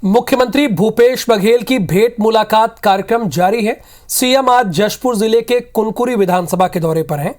मुख्यमंत्री भूपेश बघेल की भेंट मुलाकात कार्यक्रम जारी है। सीएम आज जशपुर जिले के कुनकुरी विधानसभा के दौरे पर हैं।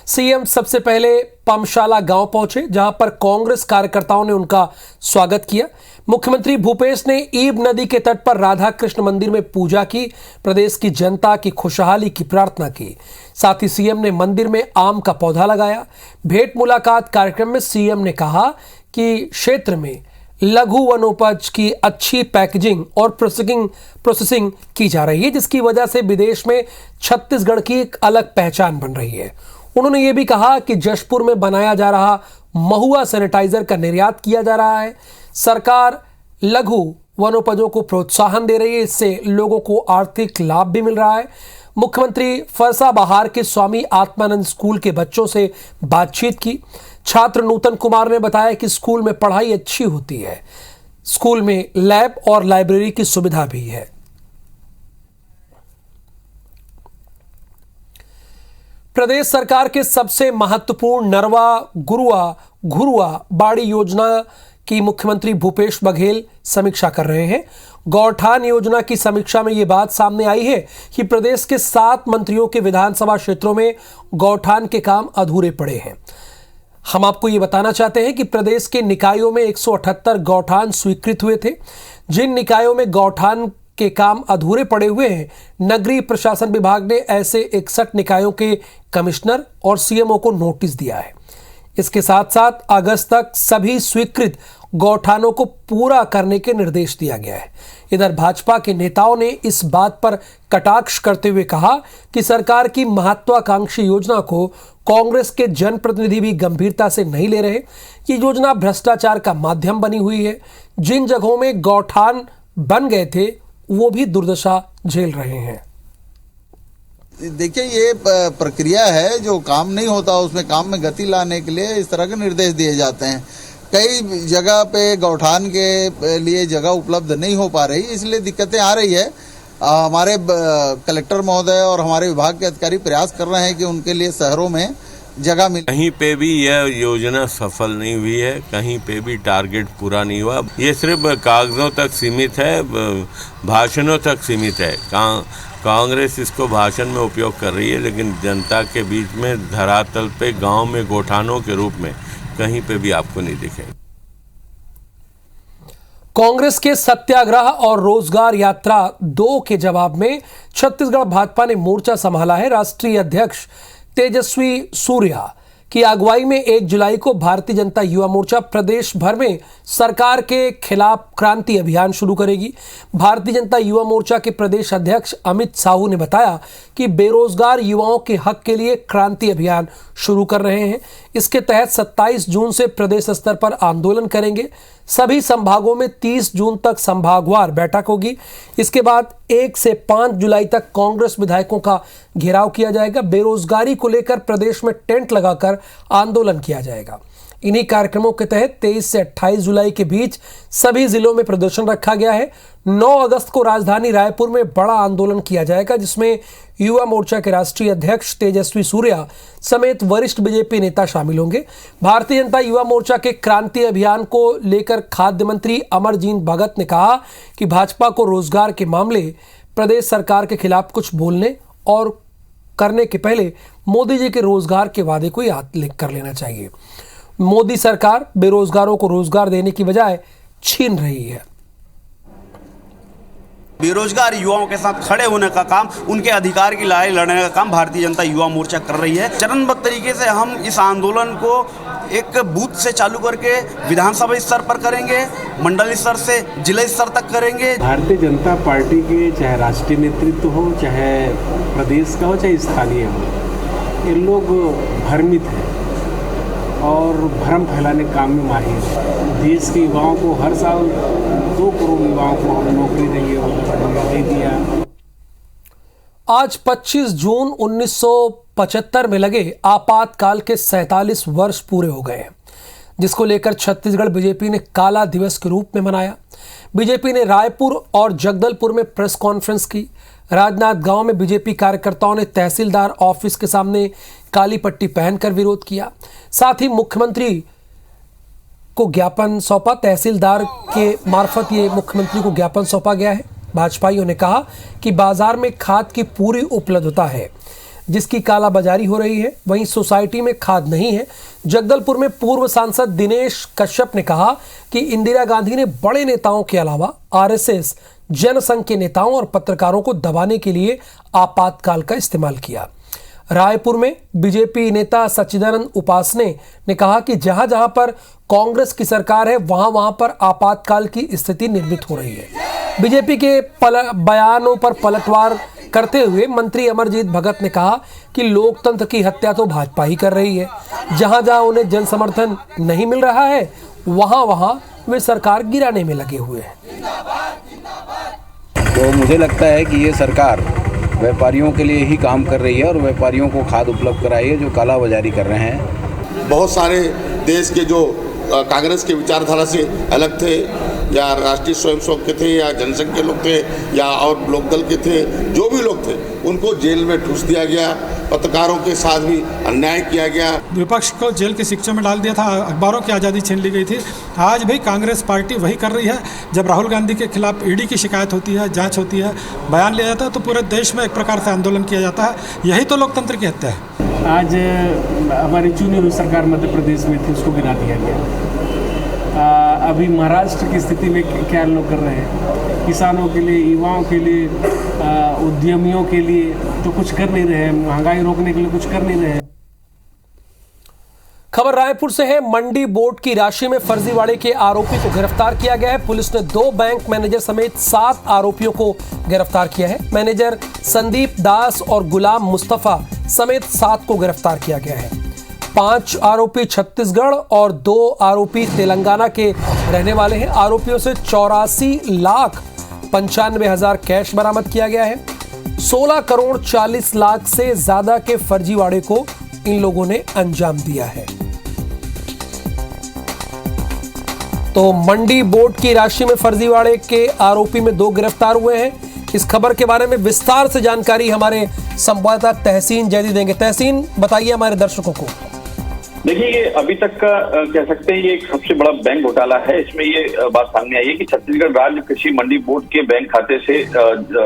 सीएम सबसे पहले पमशाला गांव पहुंचे, जहां पर कांग्रेस कार्यकर्ताओं ने उनका स्वागत किया। मुख्यमंत्री भूपेश ने ईब नदी के तट पर राधा कृष्ण मंदिर में पूजा की, प्रदेश की जनता की खुशहाली की प्रार्थना की। साथ ही सीएम ने मंदिर में आम का पौधा लगाया। भेंट मुलाकात कार्यक्रम में सीएम ने कहा कि क्षेत्र में लघु वनोपज की अच्छी पैकेजिंग और प्रोसेसिंग की जा रही है, जिसकी वजह से विदेश में छत्तीसगढ़ की एक अलग पहचान बन रही है। उन्होंने ये भी कहा कि जशपुर में बनाया जा रहा महुआ सैनिटाइजर का निर्यात किया जा रहा है। सरकार लघु वनोपजों को प्रोत्साहन दे रही है, इससे लोगों को आर्थिक लाभ भी मिल रहा है। मुख्यमंत्री फरसा बहार के स्वामी आत्मानंद स्कूल के बच्चों से बातचीत की। छात्र नूतन कुमार ने बताया कि स्कूल में पढ़ाई अच्छी होती है, स्कूल में लैब और लाइब्रेरी की सुविधा भी है। प्रदेश सरकार के सबसे महत्वपूर्ण नरवा गुरुआ घुरुआ बाड़ी योजना की मुख्यमंत्री भूपेश बघेल समीक्षा कर रहे हैं। गौठान योजना की समीक्षा में यह बात सामने आई है कि प्रदेश के 7 मंत्रियों के विधानसभा क्षेत्रों में गौठान के काम अधूरे पड़े हैं। हम आपको ये बताना चाहते हैं कि प्रदेश के निकायों में 178 गौठान स्वीकृत हुए थे। जिन निकायों में गौठान के काम अधूरे पड़े हुए हैं, नगरीय प्रशासन विभाग ने ऐसे 61 निकायों के कमिश्नर और सीएमओ को नोटिस दिया है। इसके साथ साथ अगस्त तक सभी स्वीकृत गौठानों को पूरा करने के निर्देश दिया गया है। इधर भाजपा के नेताओं ने इस बात पर कटाक्ष करते हुए कहा कि सरकार की महत्वाकांक्षी योजना को कांग्रेस के जनप्रतिनिधि भी गंभीरता से नहीं ले रहे। ये योजना भ्रष्टाचार का माध्यम बनी हुई है। जिन जगहों में गौठान बन गए थे वो भी दुर्दशा झेल रहे हैं। देखिए, ये प्रक्रिया है, जो काम नहीं होता उसमें काम में गति लाने के लिए इस तरह के निर्देश दिए जाते हैं। कई जगह पे गौठान के लिए जगह उपलब्ध नहीं हो पा रही, इसलिए दिक्कतें आ रही है। हमारे कलेक्टर महोदय और हमारे विभाग के अधिकारी प्रयास कर रहे हैं कि उनके लिए शहरों में जगह मिले। कहीं पे भी यह योजना सफल नहीं हुई है, कहीं पे भी टारगेट पूरा नहीं हुआ। ये सिर्फ कागजों तक सीमित है, भाषणों तक सीमित है। कांग्रेस इसको भाषण में उपयोग कर रही है, लेकिन जनता के बीच में धरातल पे गांव में गौठानों के रूप में कहीं पे भी आपको नहीं दिखेगा। कांग्रेस के सत्याग्रह और रोजगार यात्रा 2 के जवाब में छत्तीसगढ़ भाजपा ने मोर्चा संभाला है। राष्ट्रीय अध्यक्ष तेजस्वी सूर्या की अगुवाई में 1 जुलाई को भारतीय जनता युवा मोर्चा प्रदेश भर में सरकार के खिलाफ क्रांति अभियान शुरू करेगी। भारतीय जनता युवा मोर्चा के प्रदेश अध्यक्ष अमित साहू ने बताया कि बेरोजगार युवाओं के हक के लिए क्रांति अभियान शुरू कर रहे हैं। इसके तहत 27 जून से प्रदेश स्तर पर आंदोलन करेंगे। सभी संभागों में 30 जून तक संभागवार बैठक होगी। इसके बाद 1 से 5 जुलाई तक कांग्रेस विधायकों का घेराव किया जाएगा। बेरोजगारी को लेकर प्रदेश में टेंट लगाकर आंदोलन किया जाएगा। इन्हीं कार्यक्रमों के तहत 23 से 28 जुलाई के बीच सभी जिलों में प्रदर्शन रखा गया है। 9 अगस्त को राजधानी रायपुर में बड़ा आंदोलन किया जाएगा, जिसमें युवा मोर्चा के राष्ट्रीय अध्यक्ष तेजस्वी सूर्या समेत वरिष्ठ बीजेपी नेता शामिल होंगे। भारतीय जनता युवा मोर्चा के क्रांति अभियान को लेकर खाद्य मंत्री अमरजीत भगत ने कहा कि भाजपा को रोजगार के मामले प्रदेश सरकार के खिलाफ कुछ बोलने और करने के पहले मोदी जी के रोजगार के वादे को याद कर लेना चाहिए। मोदी सरकार बेरोजगारों को रोजगार देने की बजाय छीन रही है। बेरोजगार युवाओं के साथ खड़े होने का काम, उनके अधिकार की लड़ाई लड़ने का काम भारतीय जनता युवा मोर्चा कर रही है। चरणबद्ध तरीके से हम इस आंदोलन को एक बूथ से चालू करके विधानसभा स्तर पर करेंगे, मंडल स्तर से जिला स्तर तक करेंगे। भारतीय जनता पार्टी के चाहे राष्ट्रीय नेतृत्व हो, चाहे प्रदेश का हो, चाहे स्थानीय हो, ये लोग भ्रमित हैं और भ्रम फैलाने काम में माहिर है। देश के युवाओं को हर साल 2 करोड़ युवाओं को हम नौकरी देंगे, दे दिया। आज 25 जून 1975 में लगे आपातकाल के 47 वर्ष पूरे हो गए हैं, जिसको लेकर छत्तीसगढ़ बीजेपी ने काला दिवस के रूप में मनाया। बीजेपी ने रायपुर और जगदलपुर में प्रेस कॉन्फ्रेंस की। राजनांदगांव में बीजेपी कार्यकर्ताओं ने तहसीलदार ऑफिस के सामने काली पट्टी पहनकर विरोध किया। साथ ही मुख्यमंत्री को ज्ञापन सौंपा। तहसीलदार के मार्फत ये मुख्यमंत्री को ज्ञापन सौंपा गया है। भाजपाइयों ने कहा कि बाजार में खाद की पूरी उपलब्धता है, जिसकी कालाबाजारी हो रही है। वहीं सोसाइटी में खाद नहीं है। जगदलपुर में पूर्व सांसद दिनेश कश्यप ने कहा कि इंदिरा गांधी ने बड़े नेताओं के अलावा आरएसएस, जनसंघ के नेताओं और पत्रकारों को दबाने के लिए आपातकाल का इस्तेमाल किया। रायपुर में बीजेपी नेता सच्चिदानंद उपासने ने कहा कि जहां जहां पर कांग्रेस की सरकार है वहां वहां पर आपातकाल की स्थिति निर्मित हो रही है। बीजेपी के बयानों पर पलटवार करते हुए मंत्री अमरजीत भगत ने कहा कि लोकतंत्र की हत्या तो भाजपा ही कर रही है। जहां जहां उन्हें जन समर्थन नहीं मिल रहा है वहां वहां वे सरकार गिराने में लगे हुए हैं। तो मुझे लगता है कि ये सरकार व्यापारियों के लिए ही काम कर रही है और व्यापारियों को खाद उपलब्ध कराई है जो कालाबाजारी कर रहे हैं। बहुत सारे देश के जो कांग्रेस के विचारधारा से अलग थे या राष्ट्रीय स्वयंसेवक के थे या जनसंघ के लोग थे या और लोकदल के थे, जो भी लोग थे उनको जेल में ठूस दिया गया। पत्रकारों के साथ भी अन्याय किया गया। विपक्ष को जेल की शिक्षा में डाल दिया था, अखबारों की आज़ादी छीन ली गई थी। आज भी कांग्रेस पार्टी वही कर रही है। जब राहुल गांधी के खिलाफ ईडी की शिकायत होती है, जांच होती है, बयान लिया जाता है तो पूरे देश में एक प्रकार से आंदोलन किया जाता है। यही तो लोकतंत्र की हत्या है। आज हमारी चुनी हुई सरकार मध्य प्रदेश में थी, उसको गिरा दिया गया। अभी महाराष्ट्र की स्थिति में क्या लोग कर रहे हैं? किसानों के लिए, युवाओं के लिए, उद्यमियों के लिए तो कुछ कर नहीं रहे हैं। महंगाई रोकने के लिए कुछ कर नहीं रहे हैं। खबर रायपुर से है। मंडी बोर्ड की राशि में फर्जीवाड़े के आरोपी को गिरफ्तार किया गया है। पुलिस ने 2 बैंक मैनेजर समेत 7 आरोपियों को गिरफ्तार किया है। मैनेजर संदीप दास और गुलाम मुस्तफा समेत 7 को गिरफ्तार किया गया है। 5 आरोपी छत्तीसगढ़ और 2 आरोपी तेलंगाना के रहने वाले हैं। आरोपियों से 84,95,000 कैश बरामद किया गया है। 16 करोड़ 40 लाख से ज्यादा के फर्जीवाड़े को इन लोगों ने अंजाम दिया है। तो मंडी बोर्ड की राशि में फर्जीवाड़े के आरोपी में 2 गिरफ्तार हुए हैं। इस खबर के बारे में विस्तार से जानकारी हमारे संवाददाता तहसीन जैदी देंगे। तहसीन, बताइए हमारे दर्शकों को। देखिए, ये अभी तक का कह सकते हैं ये एक सबसे बड़ा बैंक घोटाला है। इसमें ये बात सामने आई है कि छत्तीसगढ़ राज्य कृषि मंडी बोर्ड के बैंक खाते से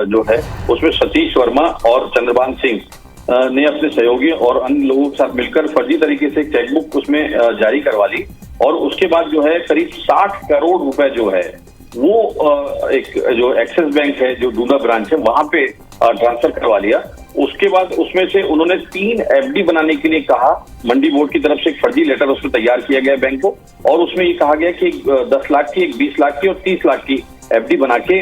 जो है उसमें सतीश वर्मा और चंद्रभान सिंह ने अपने सहयोगी और अन्य लोगों के साथ मिलकर फर्जी तरीके से एक चेकबुक उसमें जारी करवा ली और उसके बाद जो है करीब 60 करोड़ रुपए जो है वो एक जो एक्सिस बैंक है, जो दूना ब्रांच है, वहां पे ट्रांसफर करवा लिया। उसके बाद उसमें से उन्होंने 3 एफडी बनाने के लिए कहा। मंडी बोर्ड की तरफ से एक फर्जी लेटर उसमें तैयार किया गया बैंक को और उसमें ये कहा गया कि 10 लाख की, 20 लाख की और 30 लाख की एफडी बना के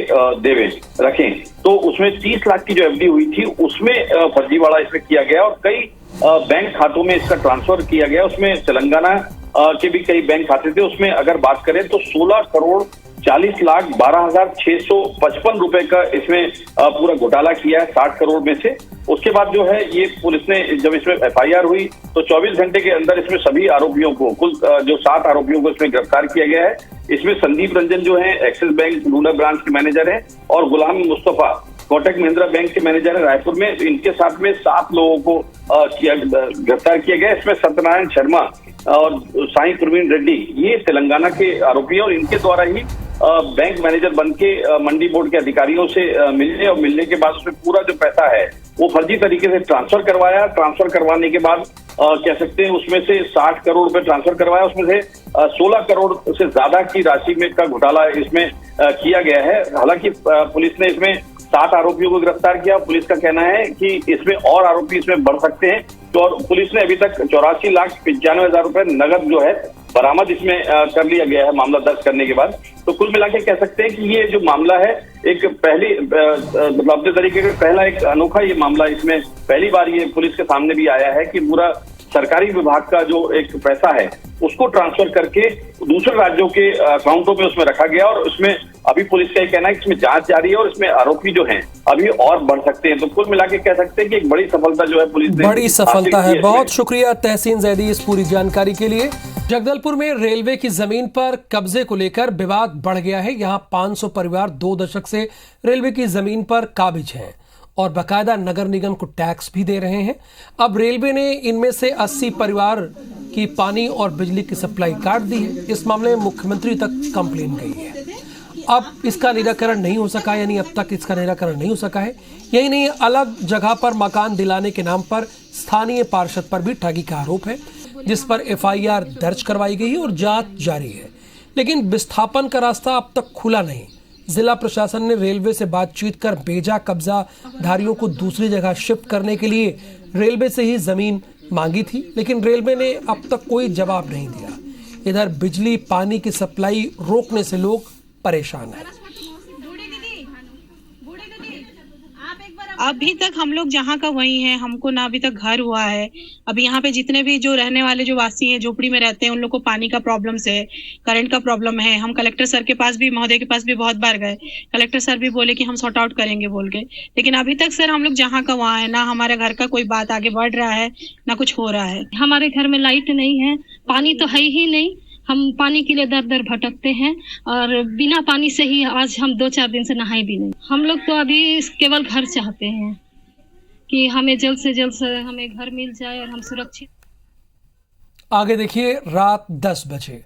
रखें। तो उसमें 30 लाख की जो एफडी हुई थी उसमें फर्जीवाड़ा इसमें किया गया और कई बैंक खातों में इसका ट्रांसफर किया गया। उसमें तेलंगाना के भी कई बैंक खाते थे। उसमें अगर बात करें तो 16 करोड़ 40,12,655 रुपए का इसमें पूरा घोटाला किया है 60 करोड़ में से। उसके बाद जो है ये पुलिस ने जब इसमें एफआईआर हुई तो 24 घंटे के अंदर इसमें सभी आरोपियों को, कुल जो 7 आरोपियों को इसमें गिरफ्तार किया गया है। इसमें संदीप रंजन जो है एक्सिस बैंक लूना ब्रांच के मैनेजर है और गुलाम मुस्तफा कोटक महिंद्रा बैंक के मैनेजर है रायपुर में। इनके साथ में 7 लोगों को गिरफ्तार किया गया। इसमें सत्यनारायण शर्मा और साईं प्रवीण रेड्डी ये तेलंगाना के आरोपी हैं और इनके द्वारा ही बैंक मैनेजर बन के मंडी बोर्ड के अधिकारियों से मिलने और मिलने के बाद उसमें पूरा जो पैसा है वो फर्जी तरीके से ट्रांसफर करवाया। ट्रांसफर करवाने के बाद कह सकते हैं उसमें से 60 करोड़ रुपए ट्रांसफर करवाया। उसमें से 16 करोड़ से ज्यादा की राशि में का घोटाला इसमें किया गया है। हालांकि पुलिस ने इसमें 7 आरोपियों को गिरफ्तार किया। पुलिस का कहना है कि इसमें और आरोपी इसमें बढ़ सकते हैं। तो और पुलिस ने अभी तक 84,95,000 रुपए नगद जो है बरामद इसमें कर लिया गया है मामला दर्ज करने के बाद। तो कुल मिला के कह सकते हैं कि ये जो मामला है एक पहली मतलब अपने तरीके का पहला एक अनोखा ये मामला, इसमें पहली बार ये पुलिस के सामने भी आया है कि पूरा सरकारी विभाग का जो एक पैसा है उसको ट्रांसफर करके दूसरे राज्यों के अकाउंटों में उसमें रखा गया और उसमें अभी पुलिस का ये कहना है कि इसमें जांच जारी है और इसमें आरोपी जो हैं अभी और बढ़ सकते हैं। तो कुल मिला के कह सकते हैं कि एक बड़ी सफलता जो है पुलिस ने बड़ी सफलता है। बहुत शुक्रिया तहसीन जैदी इस पूरी जानकारी के लिए। जगदलपुर में रेलवे की जमीन पर कब्जे को लेकर विवाद बढ़ गया है। यहाँ 500 परिवार 2 दशक से रेलवे की जमीन पर काबिज हैं और बाकायदा नगर निगम को टैक्स भी दे रहे हैं। अब रेलवे ने इनमें से 80 परिवार कि पानी और बिजली की सप्लाई काट दी है। इस मामले में मुख्यमंत्री तक कंप्लेन गई है। अब इसका निराकरण नहीं हो सका, यानी अब तक इसका निराकरण नहीं हो सका है। यही नहीं, अलग जगह पर मकान दिलाने के नाम पर स्थानीय पार्षद पर भी ठगी का आरोप है, जिस पर एफआईआर दर्ज करवाई गई है और जांच जारी है। लेकिन विस्थापन का रास्ता अब तक खुला नहीं। जिला प्रशासन ने रेलवे से बातचीत कर बेजा कब्जाधारियों को दूसरी जगह शिफ्ट करने के लिए रेलवे से ही जमीन मांगी थी, लेकिन रेलवे ने अब तक कोई जवाब नहीं दिया। इधर बिजली पानी की सप्लाई रोकने से लोग परेशान हैं। अभी तक हम लोग जहाँ का वही हैं, हमको ना अभी तक घर हुआ है। अभी यहाँ पे जितने भी जो रहने वाले जो वासी हैं, झोपड़ी में रहते हैं, उन लोग को पानी का प्रॉब्लम से, करंट का प्रॉब्लम है। हम कलेक्टर सर के पास भी, महोदय के पास भी बहुत बार गए। कलेक्टर सर भी बोले कि हम सॉर्ट आउट करेंगे बोल के, लेकिन अभी तक सर हम लोग जहाँ का वहाँ है। ना हमारे घर का कोई बात आगे बढ़ रहा है, ना कुछ हो रहा है। हमारे घर में लाइट नहीं है, पानी तो है ही नहीं। हम पानी के लिए दर दर भटकते हैं और बिना पानी से ही आज हम 2-4 दिन से नहाए भी नहीं। हम लोग तो अभी केवल घर चाहते हैं कि हमें जल्द से हमें घर मिल जाए और हम सुरक्षित। आगे देखिए, रात 10 बजे